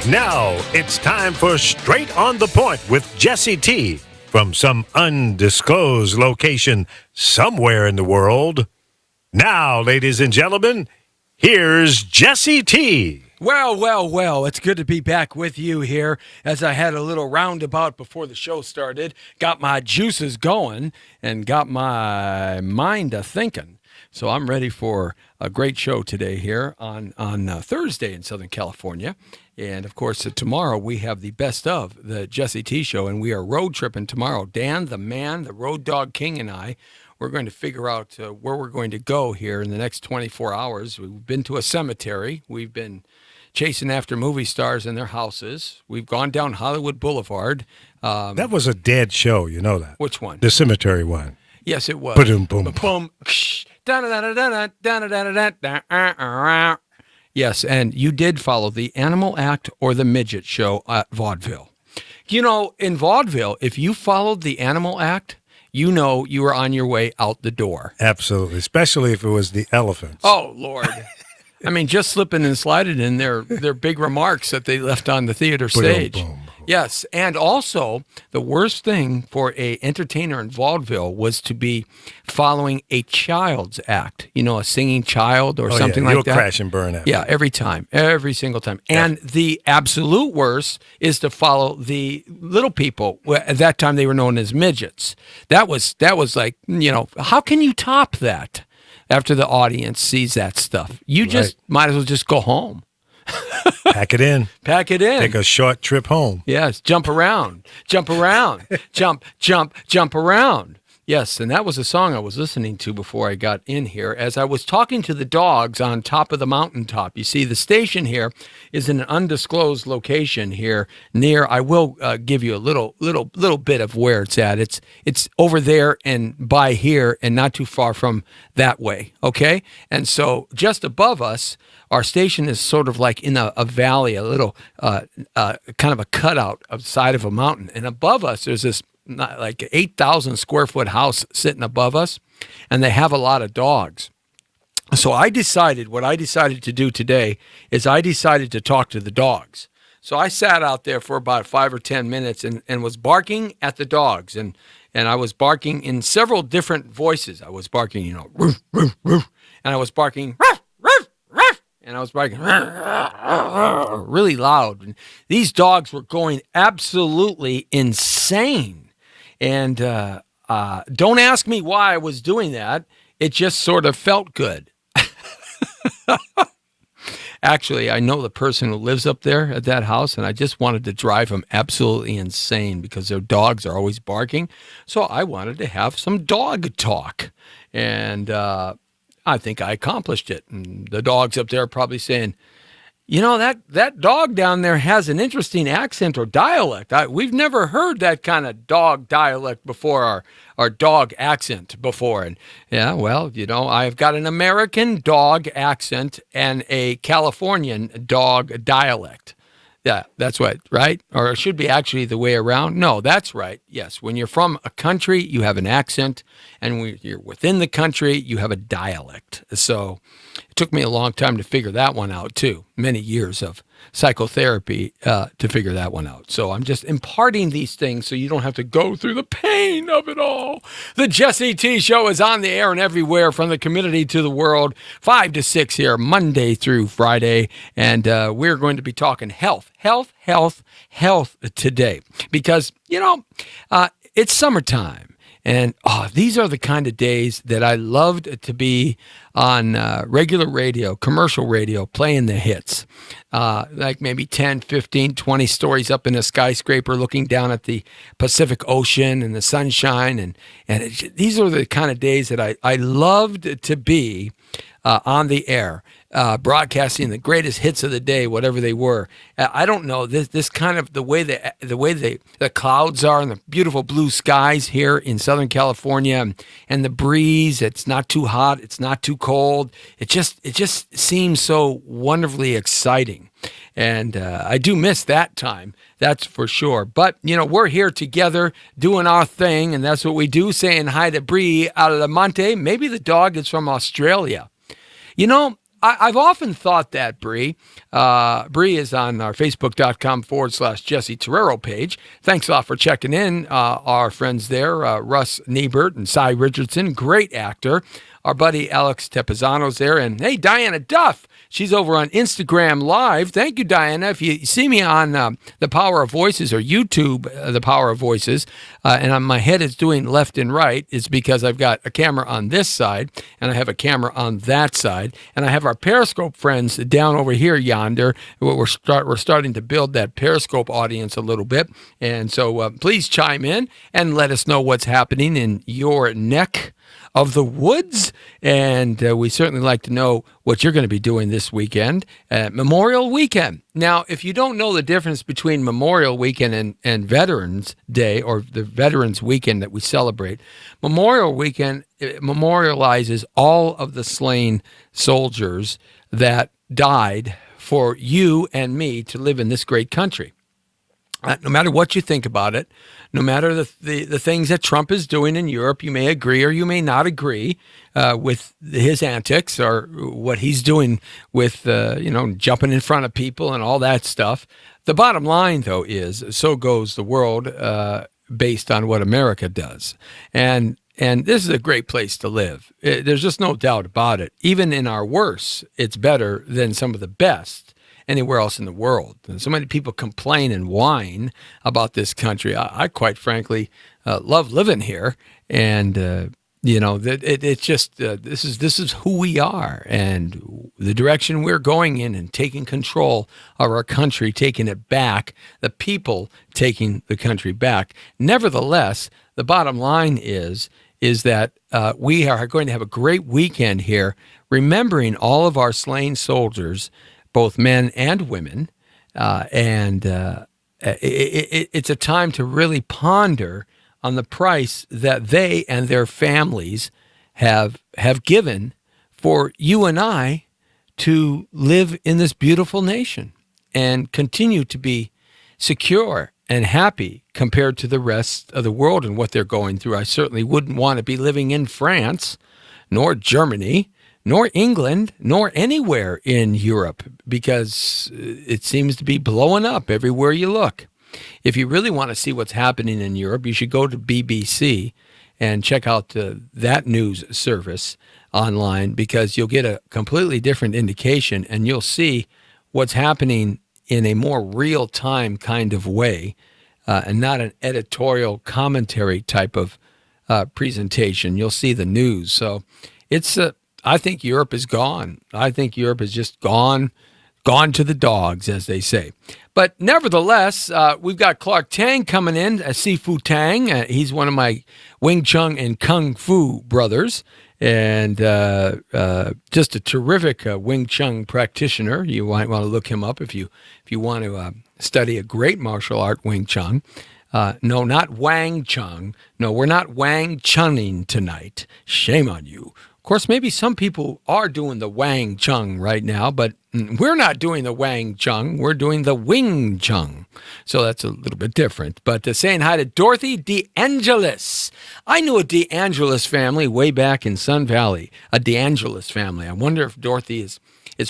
Now it's time for Straight on the Point with Jesse T from some undisclosed location somewhere in the world. Now, ladies and gentlemen, here's Jesse T. Well, it's good to be back with you here as I had a little roundabout before the show started, got my juices going, and got my mind a-thinking. So I'm ready for a great show today here on Thursday in Southern California. And, of course, tomorrow we have the best of the Jesse T Show, and we are road tripping tomorrow. Dan, the man, the road dog king, and I, we're going to figure out where we're going to go here in the next 24 hours. We've been to a cemetery. We've been chasing after movie stars in their houses. We've gone down Hollywood Boulevard. That was a dead show, you know that. Which one? The cemetery one. Yes, it was. Ba-dum, boom. Boom. Yes, and you did follow the Animal Act or the Midget Show at Vaudeville. You know, in Vaudeville, if you followed the Animal Act, you know you were on your way out the door. Absolutely, especially if it was the elephants. Oh, Lord. I mean, just slipping and sliding in their big remarks that they left on the theater stage. Boom. Yes, and also the worst thing for a entertainer in vaudeville was to be following a child's act. You know, a singing child or something like You'll that. crash and burn it. Yeah, every single time. And the absolute worst is to follow the little people. At that time, they were known as midgets. That was like, you know, how can you top that after the audience sees that stuff? You just might as well just go home. Pack it in. Pack it in. Take a short trip home. Yes, jump around, jump around. Yes, and that was a song I was listening to before I got in here as I was talking to the dogs on top of the mountaintop. You see, the station here is in an undisclosed location here near, I will give you a little bit of where it's at. It's over there and by here and not too far from that way, okay? And so just above us, our station is sort of like in a valley, a little kind of a cutout outside of a mountain. And above us, there's this like 8,000 square foot house sitting above us, and they have a lot of dogs. So what I decided to do today is I decided to talk to the dogs. So I sat out there for about 5 or 10 minutes and was barking at the dogs. And I was barking in several different voices. I was barking, you know, roof, roof, roof. And I was barking, roof, roof, roof. And I was barking really loud. And these dogs were going absolutely insane. And don't ask me why I was doing that. It just sort of felt good. Actually, I know the person who lives up there at that house, and I just wanted to drive them absolutely insane because their dogs are always barking. So I wanted to have some dog talk. And I think I accomplished it. And the dogs up there are probably saying, you know, that dog down there has an interesting accent or dialect. We've never heard that kind of dog dialect before, our dog accent before. And yeah, well, you know, I've got an American dog accent and a Californian dog dialect. Yeah, that's right? Or it should be actually the way around. No, that's right. Yes, when you're from a country, you have an accent, and when you're within the country, you have a dialect. So it took me a long time to figure that one out, too. Many years of psychotherapy to figure that one out. So I'm just imparting these things so you don't have to go through the pain of it all. The Jesse T Show is on the air and everywhere from the community to the world, 5 to 6 here, Monday through Friday. And we're going to be talking health today because, you know, it's summertime. And these are the kind of days that I loved to be on regular radio, commercial radio, playing the hits. Like maybe 10, 15, 20 stories up in a skyscraper looking down at the Pacific Ocean and the sunshine. And these are the kind of days that I loved to be on the air. Broadcasting the greatest hits of the day, whatever they were. I don't know, this kind of the way the clouds are and the beautiful blue skies here in Southern California, and the breeze. It's not too hot, it's not too cold. It just seems so wonderfully exciting. And I do miss that time, that's for sure. But, you know, we're here together doing our thing, and that's what we do, saying hi to Brie Alamonte. Maybe the dog is from Australia. You know, I've often thought that, Bree. Bree is on our Facebook.com/Jesse Torero page. Thanks a lot for checking in. Our friends there, Russ Niebert and Cy Richardson, great actor. Our buddy Alex Tepizano's there. And hey, Diana Duff, she's over on Instagram Live. Thank you, Diana. If you see me on The Power of Voices or YouTube, The Power of Voices, and my head is doing left and right, it's because I've got a camera on this side and I have a camera on that side. And I have our Periscope friends down over here yonder. We're starting to build that Periscope audience a little bit. And so please chime in and let us know what's happening in your neck of the woods, and we certainly like to know what you're going to be doing this weekend, Memorial Weekend. Now, if you don't know the difference between Memorial Weekend and Veterans Day, or the Veterans Weekend that we celebrate, Memorial Weekend memorializes all of the slain soldiers that died for you and me to live in this great country. No matter what you think about it, no matter the things that Trump is doing in Europe, you may agree or you may not agree with his antics or what he's doing with, jumping in front of people and all that stuff. The bottom line, though, is so goes the world based on what America does. And this is a great place to live. There's just no doubt about it. Even in our worst, it's better than some of the best anywhere else in the world. And so many people complain and whine about this country. I quite frankly love living here, and it's just this is who we are, and the direction we're going in, and taking control of our country, taking it back, the people taking the country back. Nevertheless, the bottom line is that we are going to have a great weekend here, remembering all of our slain soldiers, both men and women, it's a time to really ponder on the price that they and their families have given for you and I to live in this beautiful nation and continue to be secure and happy compared to the rest of the world and what they're going through. I certainly wouldn't want to be living in France, nor Germany, nor England, nor anywhere in Europe, because it seems to be blowing up everywhere you look. If you really want to see what's happening in Europe, you should go to BBC and check out that news service online, because you'll get a completely different indication, and you'll see what's happening in a more real-time kind of way, and not an editorial commentary type of presentation. You'll see the news. So I think Europe is gone. I think Europe is just gone to the dogs, as they say. But nevertheless, we've got Clark Tang coming in, Sifu Tang. He's one of my Wing Chun and Kung Fu brothers, and just a terrific Wing Chun practitioner. You might want to look him up if you want to study a great martial art, Wing Chun. No, not Wang Chung. No, we're not Wang Chunning tonight. Shame on you. Of course, maybe some people are doing the Wang Chung right now, but we're not doing the Wang Chung. We're doing the Wing Chun. So that's a little bit different. But saying hi to Dorothy DeAngelis. I knew a DeAngelis family way back in Sun Valley, a DeAngelis family. I wonder if Dorothy is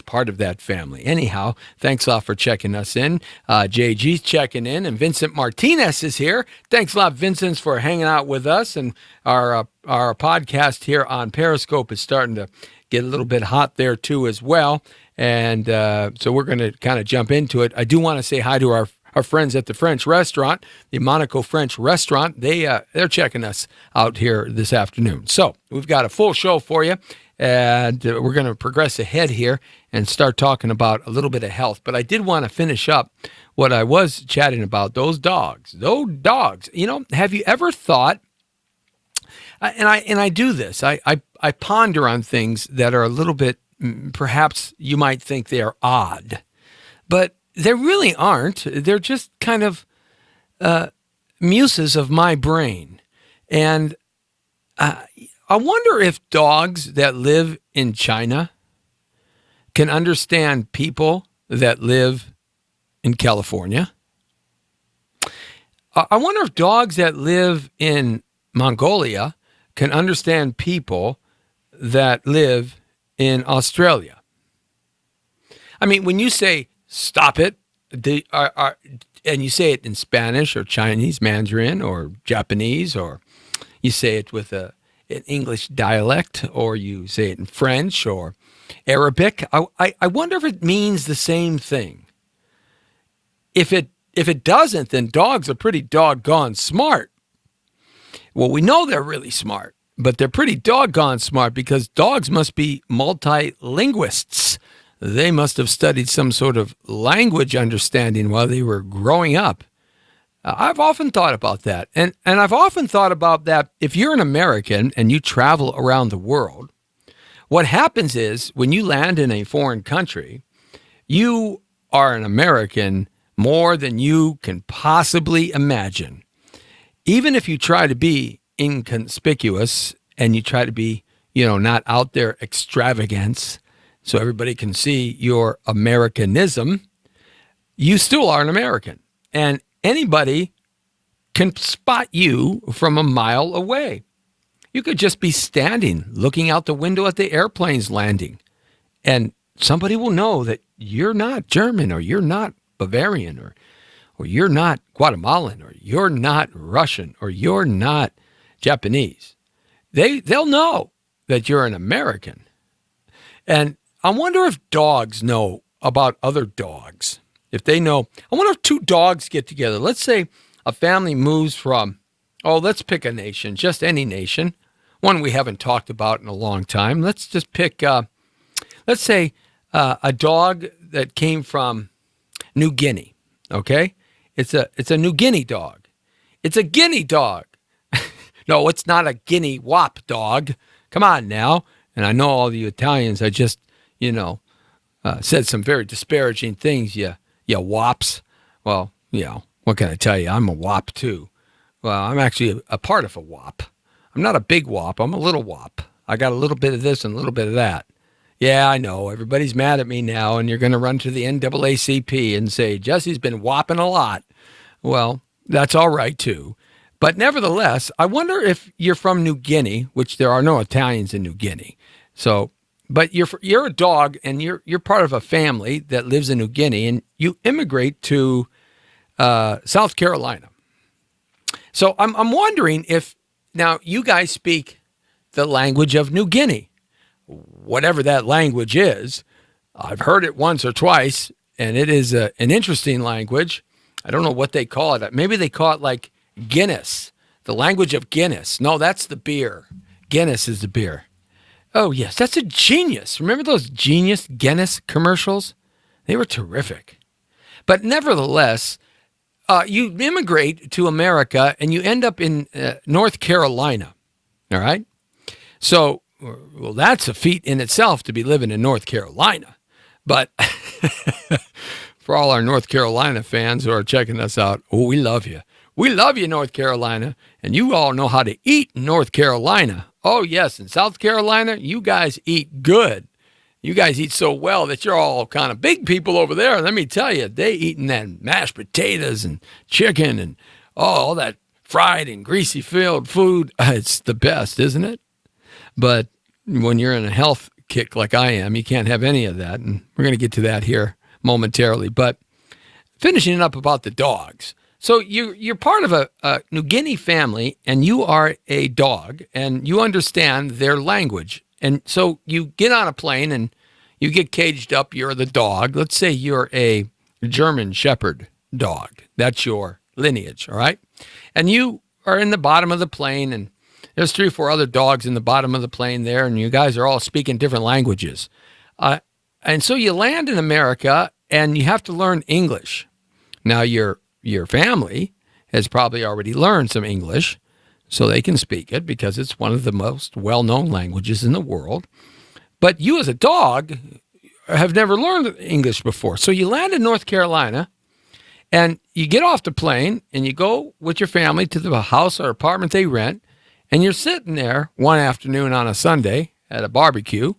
part of that family. Anyhow, thanks a lot for checking us in. JG's checking in, and Vincent Martinez is here. Thanks a lot, Vincent, for hanging out with us. And our podcast here on Periscope is starting to get a little bit hot there, too, as well. And so we're going to kind of jump into it. I do want to say hi to our friends at the French restaurant, the Monaco French restaurant. They're checking us out here this afternoon. So we've got a full show for you. And we're going to progress ahead here and start talking about a little bit of health. But I did want to finish up what I was chatting about, those dogs. Those dogs. You know, have you ever thought, and I do this, I ponder on things that are a little bit, perhaps you might think they are odd, but they really aren't. They're just kind of muses of my brain. And I wonder if dogs that live in China can understand people that live in California. I wonder if dogs that live in Mongolia can understand people that live in Australia. I mean, when you say stop it, and you say it in Spanish or Chinese Mandarin or Japanese, or you say it with an English dialect, or you say it in French or Arabic, I wonder if it means the same thing. If it doesn't, then dogs are pretty doggone smart. Well, we know they're really smart, but they're pretty doggone smart because dogs must be multilinguists. They must have studied some sort of language understanding while they were growing up. I've often thought about that. And I've often thought about that if you're an American and you travel around the world, what happens is when you land in a foreign country, you are an American more than you can possibly imagine. Even if you try to be inconspicuous and you try to be, not out there extravagance so everybody can see your Americanism, you still are an American. And anybody can spot you from a mile away. You could just be standing, looking out the window at the airplanes landing, and somebody will know that you're not German, or you're not Bavarian, or you're not Guatemalan, or you're not Russian, or you're not Japanese. They'll know that you're an American. And I wonder if dogs know about other dogs. If they know, I wonder if two dogs get together. Let's say a family moves from, let's pick a nation, just any nation, one we haven't talked about in a long time. Let's just pick, let's say a dog that came from New Guinea, okay? It's a New Guinea dog. It's a Guinea dog. No, it's not a Guinea Wop dog. Come on now. And I know all the Italians, I just, said some very disparaging things, you wops. Well, what can I tell you? I'm a wop too. Well, I'm actually a part of a wop. I'm not a big wop. I'm a little wop. I got a little bit of this and a little bit of that. Yeah, I know. Everybody's mad at me now, and you're going to run to the NAACP and say, Jesse's been whopping a lot. Well, that's all right too. But nevertheless, I wonder if you're from New Guinea, which there are no Italians in New Guinea. So, but you're a dog, and you're part of a family that lives in New Guinea, and you immigrate to South Carolina. So I'm wondering if now you guys speak the language of New Guinea, whatever that language is. I've heard it once or twice, and it is an interesting language. I don't know what they call it. Maybe they call it like Guinness, the language of Guinness. No, that's the beer. Guinness is the beer. Oh, yes, that's a genius. Remember those genius Guinness commercials? They were terrific. But nevertheless, you immigrate to America and you end up in North Carolina, all right? So, well, that's a feat in itself to be living in North Carolina. But for all our North Carolina fans who are checking us out, we love you. We love you, North Carolina, and you all know how to eat in North Carolina. Oh, yes, in South Carolina, you guys eat good. You guys eat so well that you're all kind of big people over there. Let me tell you, they eating that mashed potatoes and chicken and all that fried and greasy filled food. It's the best, isn't it? But when you're in a health kick like I am, you can't have any of that, and we're going to get to that here momentarily. But finishing up about the dogs. So you're part of a New Guinea family, and you are a dog, and you understand their language. And so you get on a plane, and you get caged up. You're the dog. Let's say you're a German Shepherd dog. That's your lineage, all right? And you are in the bottom of the plane, and there's 3 or 4 other dogs in the bottom of the plane there, and you guys are all speaking different languages. And so you land in America, and you have to learn English. Now, your family has probably already learned some English, so they can speak it because it's one of the most well-known languages in the world. But you as a dog have never learned English before. So you land in North Carolina, and you get off the plane, and you go with your family to the house or apartment they rent, and you're sitting there one afternoon on a Sunday at a barbecue,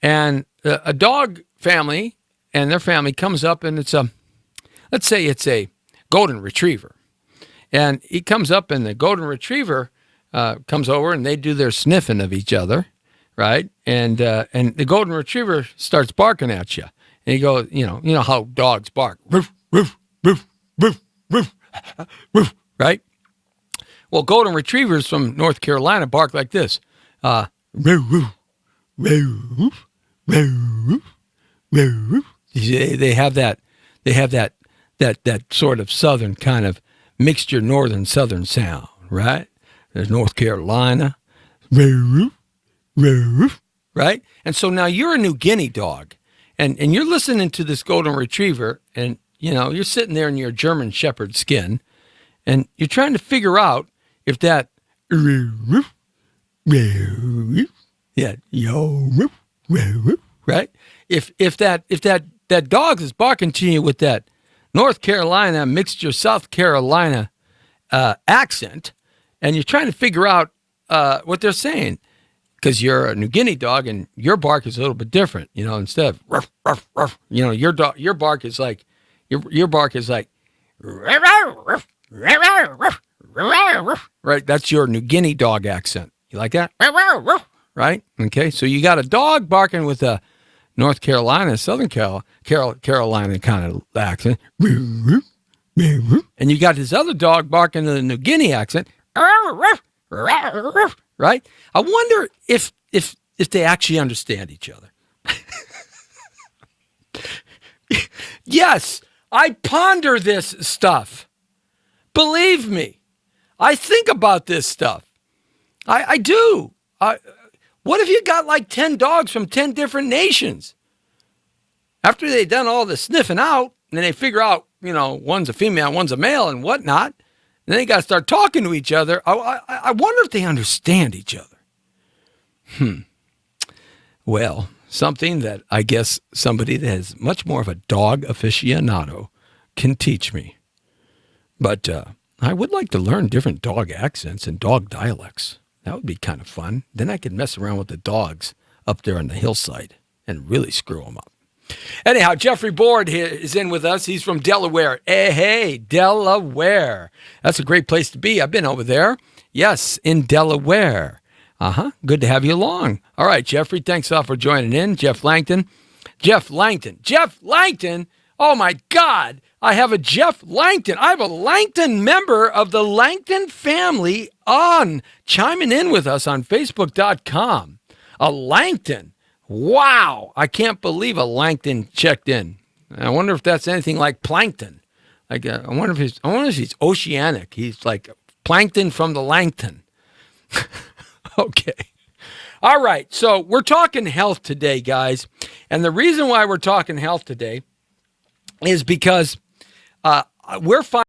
and a dog family and their family comes up, and let's say it's a golden retriever. And he comes up, and the golden retriever comes over, and they do their sniffing of each other, right? And the golden retriever starts barking at you. And you go, you know how dogs bark. Roof, roof, roof, roof, roof, roof, right? Well, golden retrievers from North Carolina bark like this. Roof, roof, roof, roof, roof. They have that sort of southern kind of mixture, northern southern sound, right? There's North Carolina, roof, roof, right? And so now you're a New Guinea dog, and you're listening to this golden retriever, and you're sitting there in your German Shepherd skin, and you're trying to figure out if that roof, roof, yeah, yo, roof, roof, right? If that dog is barking to you with that North Carolina mixture South Carolina accent, and you're trying to figure out what they're saying, because you're a New Guinea dog and your bark is a little bit different. Instead of ruff, ruff, ruff, your bark is like your bark is like right. That's your New Guinea dog accent. You like that? Right? Okay. So you got a dog barking with a North Carolina, Southern Carolina kind of accent. And you got this other dog barking in the New Guinea accent. Right? I wonder if they actually understand each other. Yes, I ponder this stuff. Believe me, I think about this stuff. I do. What if you got like 10 dogs from 10 different nations? After they've done all the sniffing out, and then they figure out, one's a female, one's a male, and whatnot, then they got to start talking to each other. I wonder if they understand each other. Well, something that I guess somebody that has much more of a dog aficionado can teach me. But I would like to learn different dog accents and dog dialects. That would be kind of fun. Then I could mess around with the dogs up there on the hillside and really screw them up. Anyhow, Jeffrey Board here is in with us. He's from Delaware. Hey, Delaware. That's a great place to be. I've been over there. Yes, in Delaware. Good to have you along. All right, Jeffrey, thanks for joining in. Jeff Langton. Oh, my God. I have a Jeff Langton. I have a Langton member of the Langton family on chiming in with us on Facebook.com. A Langton. Wow. I can't believe a Langton checked in. I wonder if that's anything like plankton. I wonder if he's oceanic. He's like plankton from the Langton. Okay. All right. So we're talking health today, guys. And the reason why we're talking health today is because we're finding